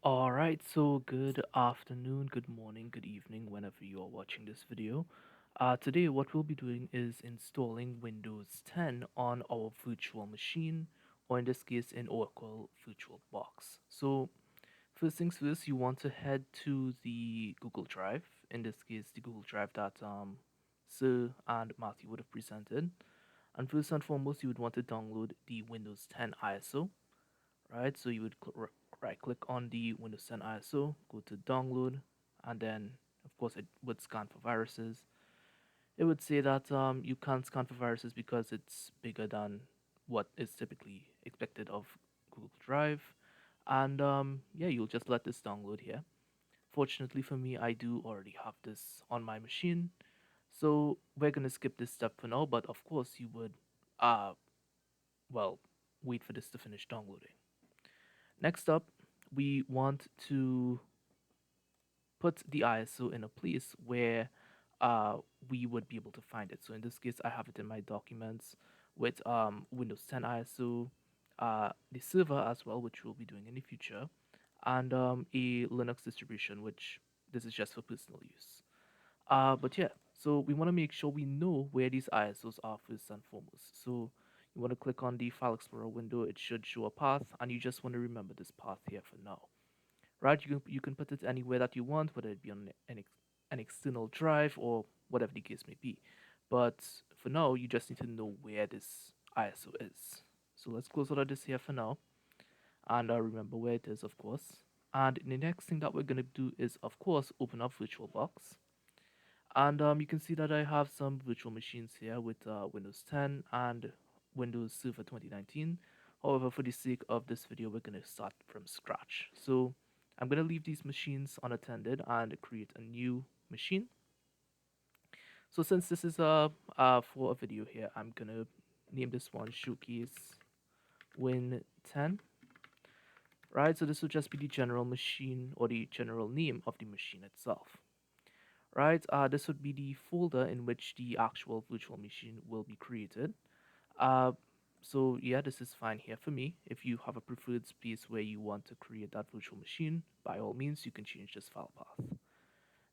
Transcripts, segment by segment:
All right, so good afternoon, good morning, good evening, whenever you are watching this video. Today, what we'll be doing is installing Windows 10 on our virtual machine, or in this case, in Oracle VirtualBox. So, first things first, you want to head to the Google Drive. In this case, the Google Drive that Sir and Matthew would have presented. And first and foremost, you would want to download the Windows 10 ISO, right? So you would right click on the Windows 10 ISO, go to download, and then of course it would scan for viruses. It would say that you can't scan for viruses because it's bigger than what is typically expected of Google Drive. And yeah, you'll just let this download here. Fortunately for me, I do already have this on my machine. So we're gonna skip this step for now, but of course you would uh well wait for this to finish downloading. Next up, we want to put the ISO in a place where uh, we would be able to find it. So in this case, I have it in my documents with Windows 10 ISO, the server as well, which we'll be doing in the future, and a Linux distribution, which this is just for personal use. But yeah, so we want to make sure we know where these ISOs are first and foremost. So you want to click on the File Explorer window. It should show a path, and you just want to remember this path here for now, right? You can put it anywhere that you want, whether it be on an external drive or whatever the case may be. But for now, you just need to know where this ISO is. So let's close out of this here for now, and remember where it is, of course. And the next thing that we're gonna do is, of course, open up VirtualBox. And you can see that I have some virtual machines here with Windows 10 and Windows Server 2019. However, for the sake of this video, we're going to start from scratch. So I'm going to leave these machines unattended and create a new machine. So since this is for a video here, I'm going to name this one Showcase Win 10. Right, so this will just be the general machine or the general name of the machine itself. Right, this would be the folder in which the actual virtual machine will be created. Uh, so yeah, this is fine here for me. If you have a preferred space where you want to create that virtual machine, by all means, you can change this file path.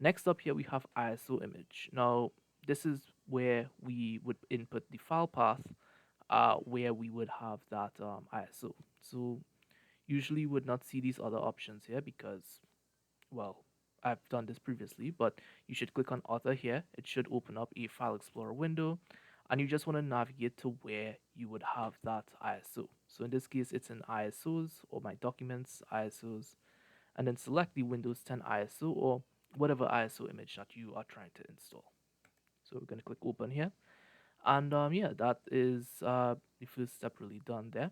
Next up here, we have ISO image. Now, this is where we would input the file path, where we would have that ISO. So usually you would not see these other options here because, well, I've done this previously, but you should click on Author here. It should open up a File Explorer window, and you just want to navigate to where you would have that ISO. So in this case, it's in ISOs or my documents, ISOs, and then select the Windows 10 ISO or whatever ISO image that you are trying to install. So we're going to click Open here. And yeah, that is the first step really done there.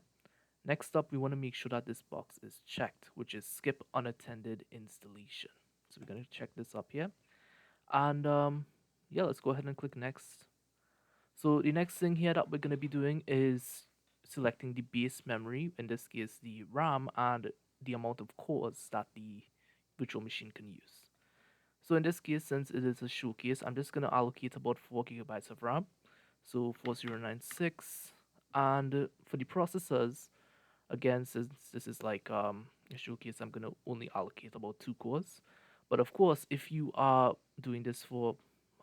Next up, we want to make sure that this box is checked, which is skip unattended installation. So we're going to check this up here. And yeah, let's go ahead and click next. So the next thing here that we're going to be doing is selecting the base memory, in this case the RAM, and the amount of cores that the virtual machine can use. So in this case, since it is a showcase, I'm just going to allocate about 4 gigabytes of RAM. So 4096. And for the processors, again, since this is like a showcase, I'm going to only allocate about 2 cores. But of course, if you are doing this for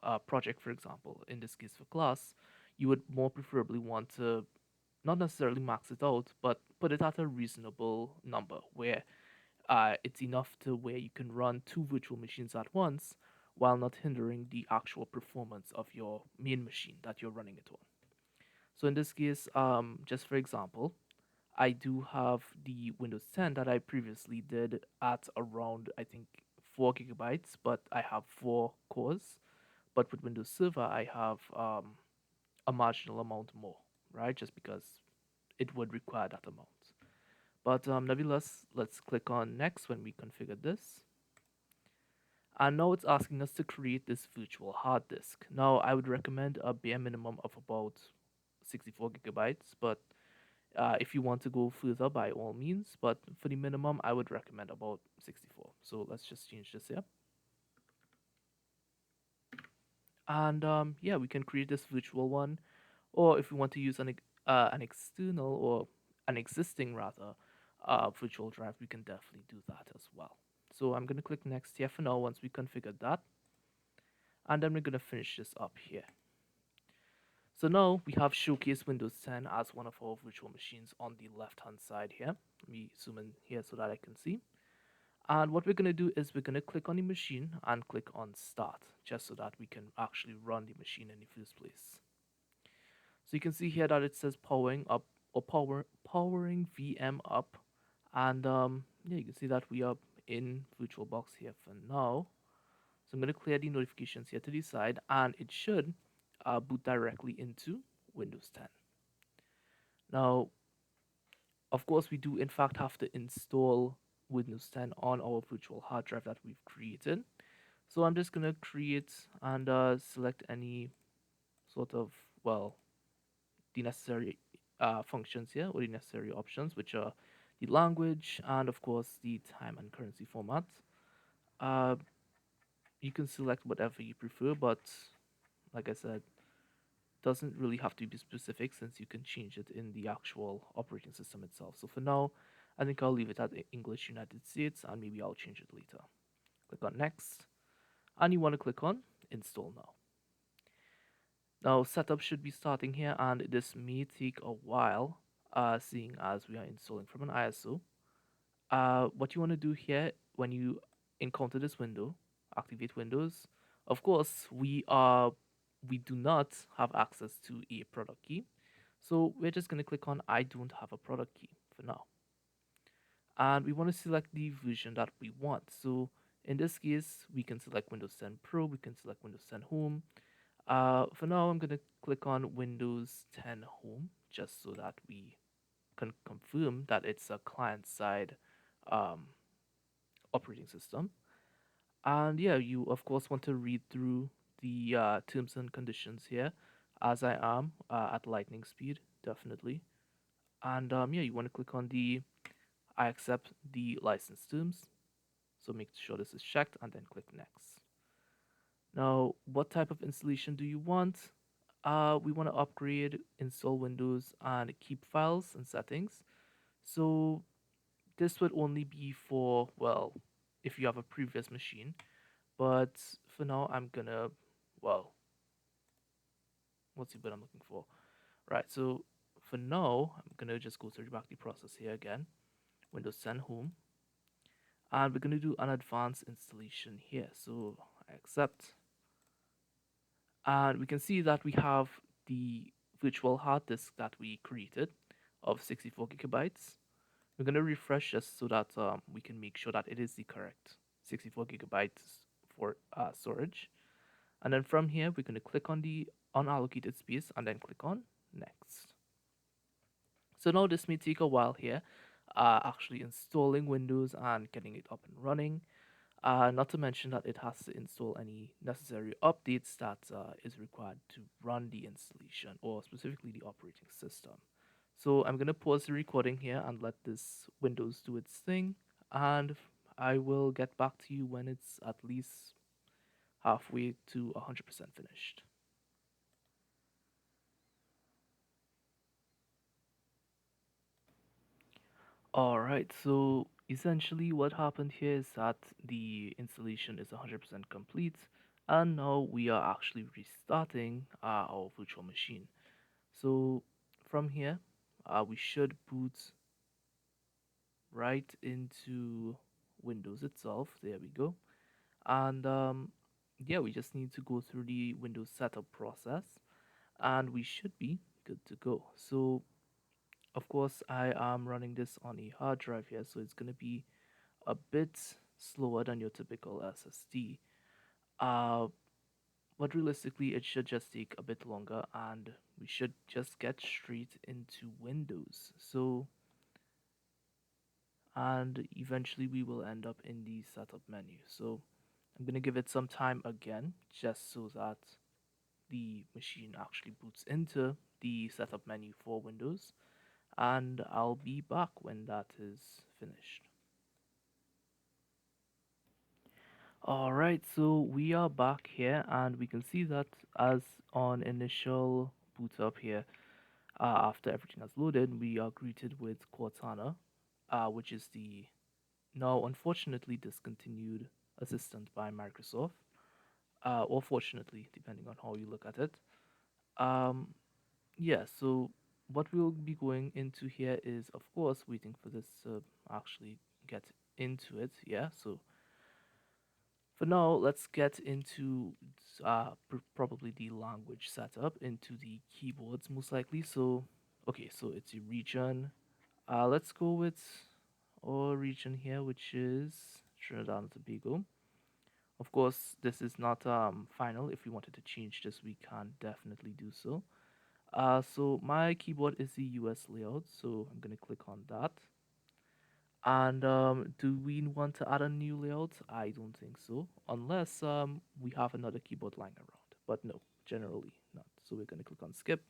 a project, for example, in this case for class, you would more preferably want to not necessarily max it out, but put it at a reasonable number where it's enough to where you can run 2 virtual machines at once while not hindering the actual performance of your main machine that you're running it on. So in this case, just for example, I do have the Windows 10 that I previously did at around, I think, 4 gigabytes, but I have 4 cores. But with Windows Server, I have a marginal amount more, right? Just because it would require that amount. But nevertheless, let's click on next when we configure this. And now it's asking us to create this virtual hard disk. Now, I would recommend a bare minimum of about 64 gigabytes, but if you want to go further, by all means, but for the minimum, I would recommend about 64. So let's just change this here. And yeah, we can create this virtual one, or if we want to use an external or an existing rather virtual drive, we can definitely do that as well. So I'm going to click next here for now once we configured that. And then we're going to finish this up here. So now we have showcase Windows 10 as one of our virtual machines on the left hand side here. Let me zoom in here so that I can see. And what we're going to do is we're going to click on the machine and click on start just so that we can actually run the machine in the first place. So you can see here that it says powering up or powering VM up. And yeah, you can see that we are in VirtualBox here for now. So I'm going to clear the notifications here to the side, and it should boot directly into Windows 10. Now, of course, we do in fact have to install Windows 10 on our virtual hard drive that we've created. So I'm just going to create and select any sort of, well, the necessary functions here, or the necessary options, which are the language and, of course, the time and currency format. Uh, you can select whatever you prefer, but like I said, doesn't really have to be specific since you can change it in the actual operating system itself. So for now, I think I'll leave it at English United States, and maybe I'll change it later. Click on next, and you want to click on install now. Now setup should be starting here, and this may take a while, seeing as we are installing from an ISO. What you want to do here when you encounter this window, activate Windows. Of course, we do not have access to a product key, so we're just going to click on I don't have a product key for now, and we want to select the version that we want. So in this case, we can select Windows 10 Pro, we can select Windows 10 Home. For now, I'm going to click on Windows 10 Home just so that we can confirm that it's a client-side um, operating system. And yeah, you of course want to read through the terms and conditions here, as I am at lightning speed, definitely. And yeah, you want to click on the I accept the license terms. So make sure this is checked and then click next. Now, what type of installation do you want? We want to upgrade, install Windows, and keep files and settings. So this would only be for, well, if you have a previous machine. But for now, I'm gonna, well, what's the word I'm looking for? Right, so for now, I'm gonna just go through back the process here again. Windows 10 Home. And we're gonna do an advanced installation here. So I accept. And we can see that we have the virtual hard disk that we created of 64 gigabytes. We're going to refresh just so that we can make sure that it is the correct 64 gigabytes for storage. And then from here, we're going to click on the unallocated space and then click on next. So now this may take a while here, actually installing Windows and getting it up and running. Not to mention that it has to install any necessary updates that is required to run the installation, or specifically the operating system. So I'm going to pause the recording here and let this Windows do its thing, and I will get back to you when it's at least halfway to 100% finished. Alright, so essentially what happened here is that the installation is 100% complete, and now we are actually restarting our virtual machine. So from here, we should boot right into Windows itself. There we go. And yeah, we just need to go through the Windows setup process, and we should be good to go. So of course, I am running this on a hard drive here, so it's going to be a bit slower than your typical SSD. Uh, but realistically, it should just take a bit longer, and we should just get straight into Windows. So, and eventually we will end up in the setup menu. So, I'm going to give it some time again, just so that the machine actually boots into the setup menu for Windows, and I'll be back when that is finished. Alright, so we are back here, and we can see that as on initial boot up here, after everything has loaded, we are greeted with Cortana. which is the now unfortunately discontinued assistant by Microsoft, or fortunately, depending on how you look at it. Um, yeah, so what we'll be going into here is, of course, waiting for this to actually get into it. Yeah, so for now, let's get into probably the language setup into the keyboards most likely. So, okay, so it's a region. Let's go with our region here, which is Trinidad and Tobago. Of course, this is not final. If we wanted to change this, we can definitely do so. So my keyboard is the US layout, so I'm gonna click on that. And do we want to add a new layout? I don't think so, unless we have another keyboard lying around. But no, generally not. So we're gonna click on skip.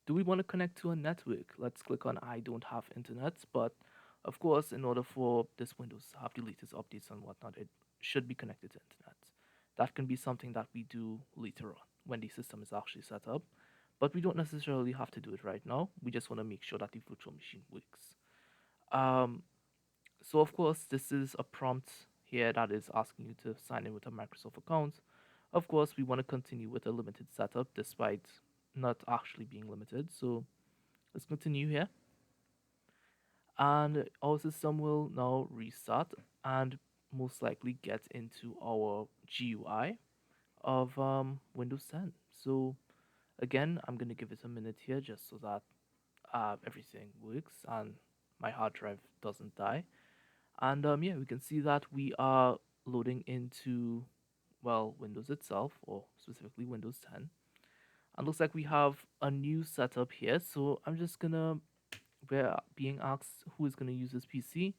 Do we want to connect to a network? Let's click on I don't have internet, but of course, in order for this Windows to have the latest updates and whatnot, it should be connected to internet. That can be something that we do later on when the system is actually set up, but we don't necessarily have to do it right now. We just want to make sure that the virtual machine works. Um, so of course, this is a prompt here that is asking you to sign in with a Microsoft account. Of course, we want to continue with a limited setup despite not actually being limited. So let's continue here. And our system will now restart and most likely get into our GUI of Windows 10. So again, I'm going to give it a minute here just so that everything works and my hard drive doesn't die. And yeah, we can see that we are loading into, well, Windows itself, or specifically Windows 10. And looks like we have a new setup here. So I'm just gonna, we're being asked who is gonna use this PC.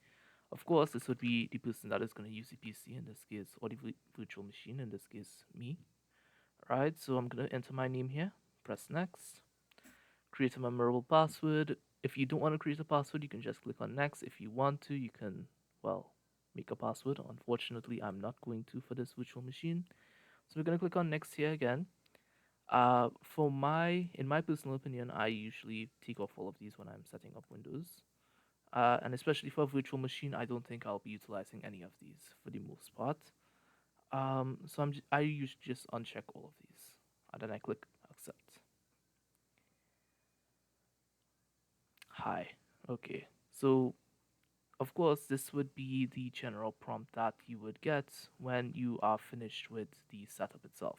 Of course, this would be the person that is gonna use the PC in this case, or the virtual machine, in this case, me. Right, so I'm gonna enter my name here, press next, create a memorable password. If you don't want to create a password, you can just click on next. If you want to, you can, well, make a password. Unfortunately, I'm not going to for this virtual machine. So we're going to click on next here again. In my personal opinion, I usually take off all of these when I'm setting up Windows. And especially for a virtual machine, I don't think I'll be utilizing any of these for the most part. So I usually just uncheck all of these, and then I click accept. Hi. Okay. So of course, this would be the general prompt that you would get when you are finished with the setup itself.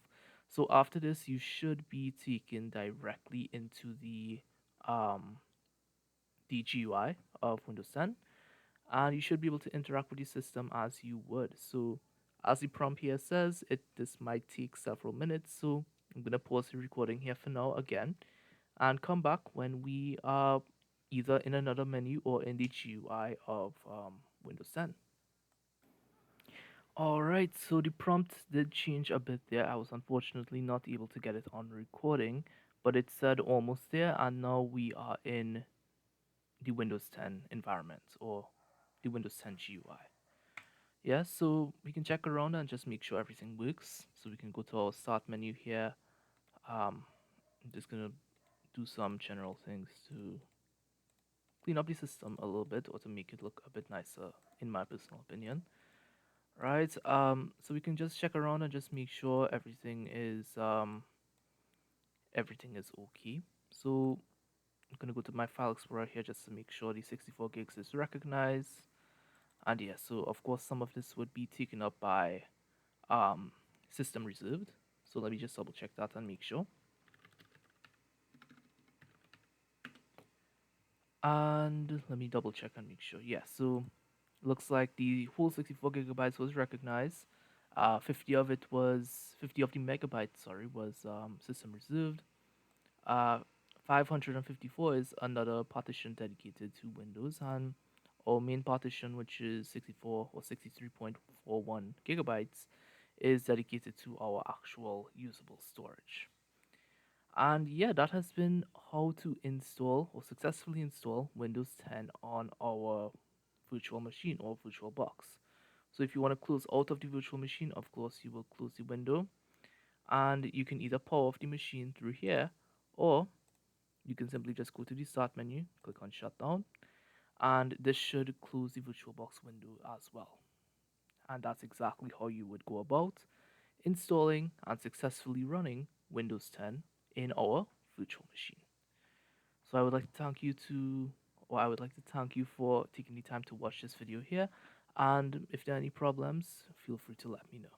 So after this, you should be taken directly into um, the GUI of Windows 10, and you should be able to interact with the system as you would. So as the prompt here says, this might take several minutes. So I'm gonna pause the recording here for now again, and come back when we are either in another menu or in the GUI of Windows 10. Alright, so the prompt did change a bit there. I was unfortunately not able to get it on recording, but it said almost there, and now we are in the Windows 10 environment or the Windows 10 GUI. Yeah, so we can check around and just make sure everything works. So we can go to our start menu here. I'm just gonna do some general things to clean up the system a little bit or to make it look a bit nicer, in my personal opinion. Right. So we can just check around and just make sure everything is okay. So I'm gonna go to my file explorer here just to make sure the 64 gigs is recognized. And yeah, so of course some of this would be taken up by um system reserved. So let me just double check that and make sure. And let me double check and make sure. Yeah, so looks like the whole 64 gigabytes was recognized. 50 of the megabytes, sorry, was system reserved. Uh, 554 is another partition dedicated to Windows, and our main partition, which is 64 or 63.41 gigabytes, is dedicated to our actual usable storage. And yeah, that has been how to install or successfully install Windows 10 on our virtual machine or VirtualBox. So if you want to close out of the virtual machine, of course, you will close the window, and you can either power off the machine through here, or you can simply just go to the start menu, click on shutdown, and this should close the VirtualBox window as well. And that's exactly how you would go about installing and successfully running Windows 10 in our virtual machine. So I would like to thank you for taking the time to watch this video here. And if there are any problems, feel free to let me know.